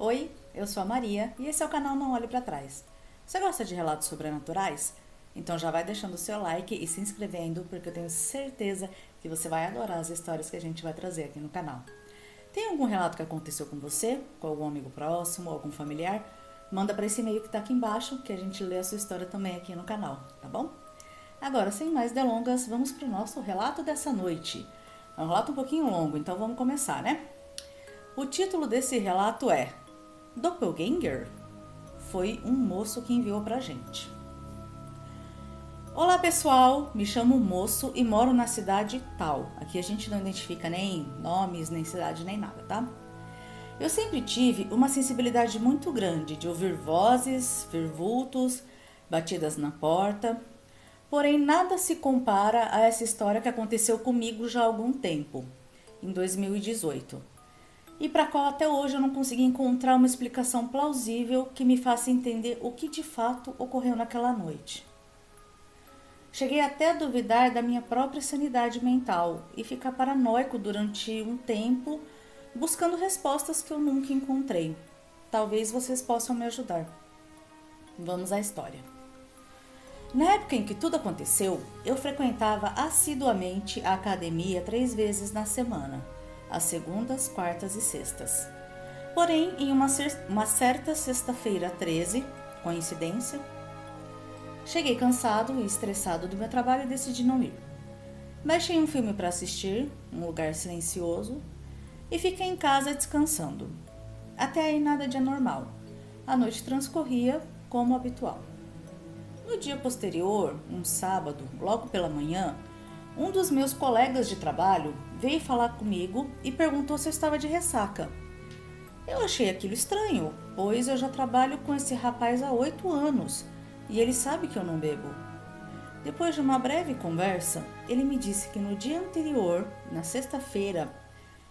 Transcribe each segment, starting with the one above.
Oi, eu sou a Maria e esse é o canal Não Olhe Pra Trás. Você gosta de relatos sobrenaturais? Então já vai deixando o seu like e se inscrevendo, porque eu tenho certeza que você vai adorar as histórias que a gente vai trazer aqui no canal. Tem algum relato que aconteceu com você, com algum amigo próximo, algum familiar? Manda para esse e-mail que tá aqui embaixo que a gente lê a sua história também aqui no canal, tá bom? Agora, sem mais delongas, vamos pro nosso relato dessa noite. É um relato um pouquinho longo, então vamos começar, né? O título desse relato é Doppelganger? Foi um moço que enviou pra gente. Olá pessoal, me chamo Moço e moro na cidade tal. Aqui a gente não identifica nem nomes, nem cidade, nem nada, tá? Eu sempre tive uma sensibilidade muito grande de ouvir vozes, ver vultos, batidas na porta. Porém, nada se compara a essa história que aconteceu comigo já há algum tempo, em 2018. E para a qual até hoje eu não consegui encontrar uma explicação plausível que me faça entender o que de fato ocorreu naquela noite. Cheguei até a duvidar da minha própria sanidade mental e ficar paranoico durante um tempo, buscando respostas que eu nunca encontrei. Talvez vocês possam me ajudar. Vamos à história. Na época em que tudo aconteceu, eu frequentava assiduamente a academia 3 vezes na semana, às segundas, quartas e sextas. Porém, em uma certa sexta-feira 13, coincidência, cheguei cansado e estressado do meu trabalho e decidi não ir. Baixei um filme para assistir, um lugar silencioso, e fiquei em casa descansando. Até aí nada de anormal. A noite transcorria como habitual. No dia posterior, um sábado, logo pela manhã, um dos meus colegas de trabalho veio falar comigo e perguntou se eu estava de ressaca. Eu achei aquilo estranho, pois eu já trabalho com esse rapaz há 8 anos e ele sabe que eu não bebo. Depois de uma breve conversa, ele me disse que no dia anterior, na sexta-feira,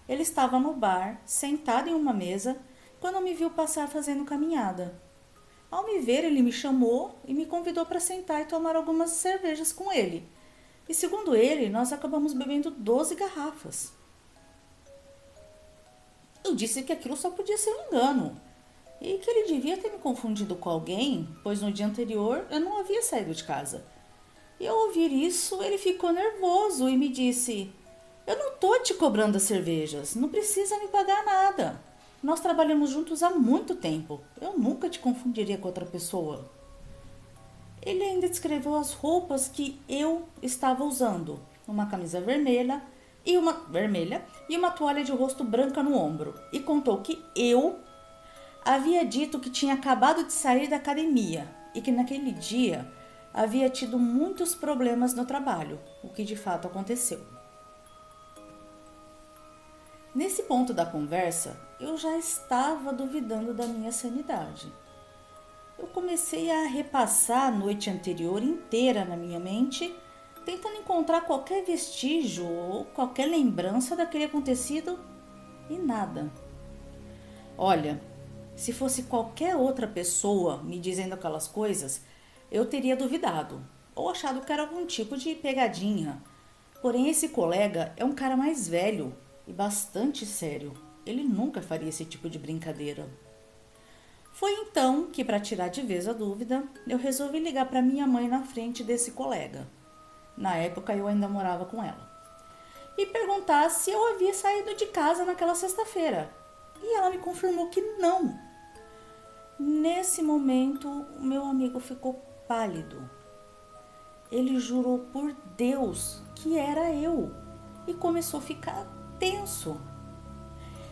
ele estava no bar, sentado em uma mesa, quando me viu passar fazendo caminhada. Ao me ver, ele me chamou e me convidou para sentar e tomar algumas cervejas com ele. E segundo ele, nós acabamos bebendo 12 garrafas. Eu disse que aquilo só podia ser um engano e que ele devia ter me confundido com alguém, pois no dia anterior eu não havia saído de casa. E ao ouvir isso, ele ficou nervoso e me disse: Eu não tô te cobrando as cervejas, não precisa me pagar nada. Nós trabalhamos juntos há muito tempo, eu nunca te confundiria com outra pessoa. Ele ainda descreveu as roupas que eu estava usando, uma camisa vermelha e uma toalha de rosto branca no ombro, e contou que eu havia dito que tinha acabado de sair da academia e que naquele dia havia tido muitos problemas no trabalho, o que de fato aconteceu. Nesse ponto da conversa, eu já estava duvidando da minha sanidade. Eu comecei a repassar a noite anterior inteira na minha mente, tentando encontrar qualquer vestígio ou qualquer lembrança daquele acontecido, e nada. Olha, se fosse qualquer outra pessoa me dizendo aquelas coisas, eu teria duvidado ou achado que era algum tipo de pegadinha. Porém, esse colega é um cara mais velho e bastante sério. Ele nunca faria esse tipo de brincadeira. Foi então que, para tirar de vez a dúvida, eu resolvi ligar para minha mãe na frente desse colega. Na época eu ainda morava com ela. E perguntar se eu havia saído de casa naquela sexta-feira. E ela me confirmou que não. Nesse momento, o meu amigo ficou pálido. Ele jurou por Deus que era eu e começou a ficar tenso.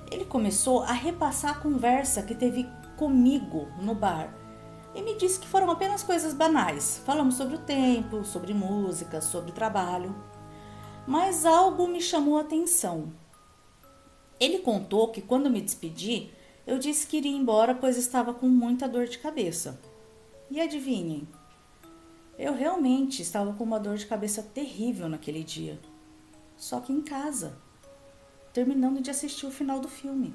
Ele começou a repassar a conversa que teve comigo no bar e me disse que foram apenas coisas banais. Falamos sobre o tempo, sobre música, sobre trabalho. Mas algo me chamou a atenção. Ele contou que quando me despedi, eu disse que iria embora pois estava com muita dor de cabeça. E adivinhem, eu realmente estava com uma dor de cabeça terrível naquele dia. Só que em casa, terminando de assistir o final do filme.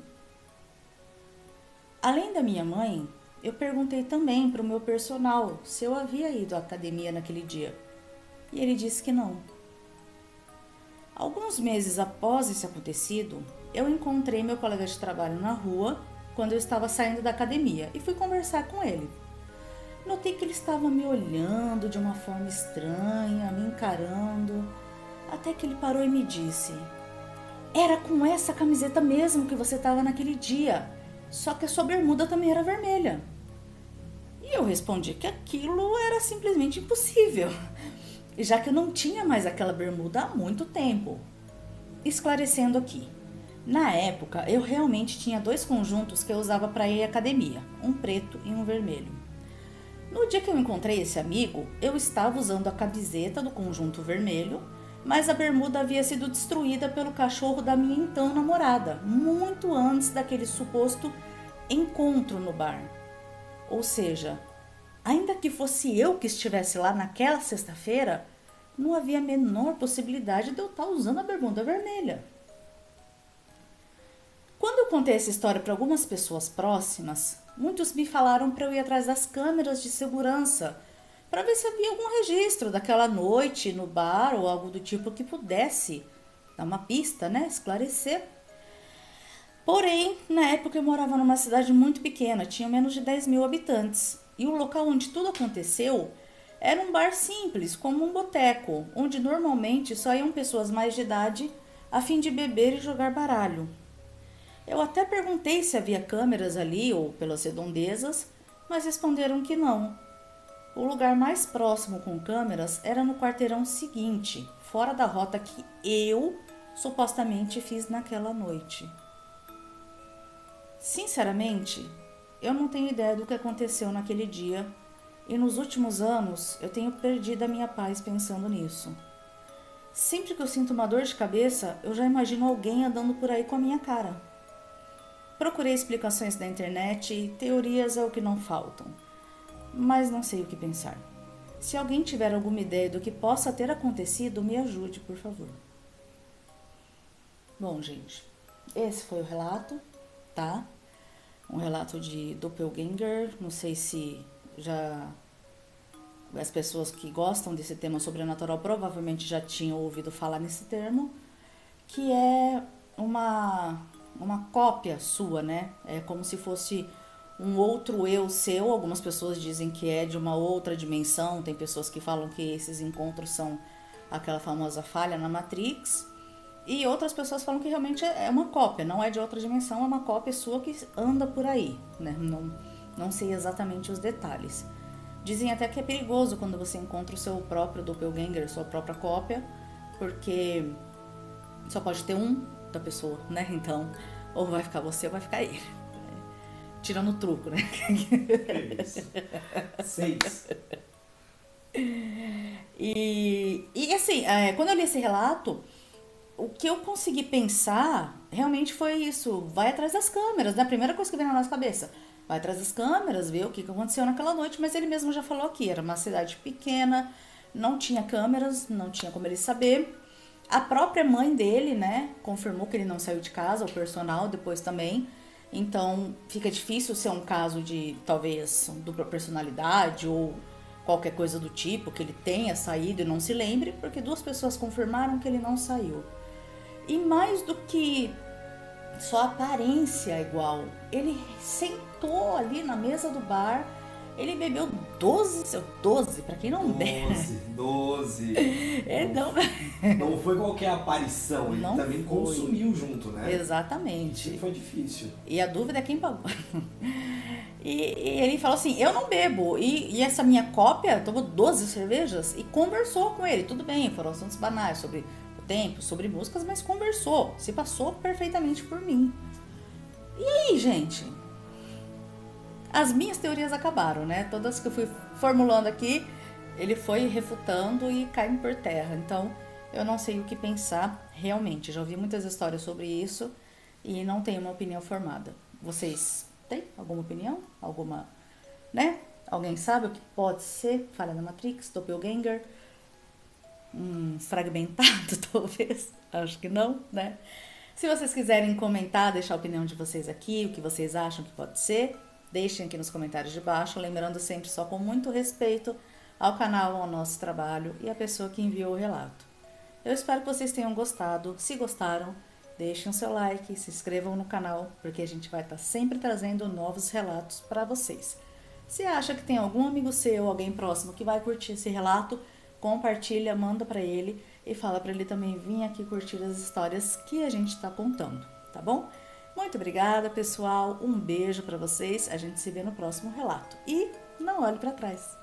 Além da minha mãe, eu perguntei também para o meu personal se eu havia ido à academia naquele dia. E ele disse que não. Alguns meses após esse acontecido, eu encontrei meu colega de trabalho na rua quando eu estava saindo da academia e fui conversar com ele. Notei que ele estava me olhando de uma forma estranha, me encarando, até que ele parou e me disse: "Era com essa camiseta mesmo que você estava naquele dia, só que a sua bermuda também era vermelha." E eu respondi que aquilo era simplesmente impossível, já que eu não tinha mais aquela bermuda há muito tempo. Esclarecendo aqui, na época eu realmente tinha 2 conjuntos que eu usava para ir à academia, um preto e um vermelho. No dia que eu encontrei esse amigo, eu estava usando a camiseta do conjunto vermelho, mas a bermuda havia sido destruída pelo cachorro da minha então namorada, muito antes daquele suposto encontro no bar. Ou seja, ainda que fosse eu que estivesse lá naquela sexta-feira, não havia a menor possibilidade de eu estar usando a bermuda vermelha. Quando eu contei essa história para algumas pessoas próximas, muitos me falaram para eu ir atrás das câmeras de segurança para ver se havia algum registro daquela noite no bar ou algo do tipo que pudesse dar uma pista, né? Esclarecer. Porém, na época eu morava numa cidade muito pequena, tinha menos de 10 mil habitantes. E o local onde tudo aconteceu era um bar simples, como um boteco, onde normalmente só iam pessoas mais de idade a fim de beber e jogar baralho. Eu até perguntei se havia câmeras ali ou pelas redondezas, mas responderam que não. O lugar mais próximo com câmeras era no quarteirão seguinte, fora da rota que eu supostamente fiz naquela noite. Sinceramente, eu não tenho ideia do que aconteceu naquele dia e nos últimos anos eu tenho perdido a minha paz pensando nisso. Sempre que eu sinto uma dor de cabeça, eu já imagino alguém andando por aí com a minha cara. Procurei explicações na internet e teorias é o que não faltam, mas não sei o que pensar. Se alguém tiver alguma ideia do que possa ter acontecido, me ajude, por favor. Bom, gente, esse foi o relato, tá? Um relato de doppelganger. Não sei se já as pessoas que gostam desse tema sobrenatural provavelmente já tinham ouvido falar nesse termo, que é uma cópia sua, né? É como se fosse um outro eu seu. Algumas pessoas dizem que é de uma outra dimensão, tem pessoas que falam que esses encontros são aquela famosa falha na Matrix, e outras pessoas falam que realmente é uma cópia, não é de outra dimensão, é uma cópia sua que anda por aí, né? Não sei exatamente os detalhes. Dizem até que é perigoso quando você encontra o seu próprio doppelganger, sua própria cópia, porque só pode ter um da pessoa, né? Então, ou vai ficar você ou vai ficar ele. Tirando o truco, né? Que isso? 6. E assim, quando eu li esse relato, o que eu consegui pensar realmente foi isso. Vai atrás das câmeras, né? A primeira coisa que vem na nossa cabeça. Vai atrás das câmeras, ver o que aconteceu naquela noite. Mas ele mesmo já falou aqui, era uma cidade pequena, não tinha câmeras, não tinha como ele saber. A própria mãe dele, né, confirmou que ele não saiu de casa, o personal depois também. Então, fica difícil ser um caso de, talvez, dupla personalidade ou qualquer coisa do tipo, que ele tenha saído e não se lembre, porque 2 pessoas confirmaram que ele não saiu. E mais do que só a aparência é igual, ele sentou ali na mesa do bar, ele bebeu 12, pra quem não der. 12. Ele Não foi qualquer aparição, ele Não também foi. consumiu junto, né? Exatamente. Isso foi difícil. E a dúvida é quem pagou. E ele falou assim, eu não bebo. E essa minha cópia tomou 12 cervejas e conversou com ele. Tudo bem, foram assuntos banais sobre o tempo, sobre músicas, mas conversou. Se passou perfeitamente por mim. E aí, gente? As minhas teorias acabaram, né? Todas que eu fui formulando aqui, ele foi refutando e caindo por terra. Então, eu não sei o que pensar realmente. Já ouvi muitas histórias sobre isso e não tenho uma opinião formada. Vocês têm alguma opinião? Alguma, né? Alguém sabe o que pode ser falha na Matrix, doppelganger? Fragmentado, talvez? Acho que não, né? Se vocês quiserem comentar, deixar a opinião de vocês aqui, o que vocês acham que pode ser, deixem aqui nos comentários de baixo, lembrando sempre só com muito respeito ao canal, ao nosso trabalho e à pessoa que enviou o relato. Eu espero que vocês tenham gostado. Se gostaram, deixem o seu like, se inscrevam no canal, porque a gente vai estar sempre trazendo novos relatos para vocês. Se acha que tem algum amigo seu, alguém próximo que vai curtir esse relato, compartilha, manda para ele e fala para ele também vir aqui curtir as histórias que a gente está contando, tá bom? Muito obrigada, pessoal. Um beijo para vocês. A gente se vê no próximo relato. E não olhe para trás.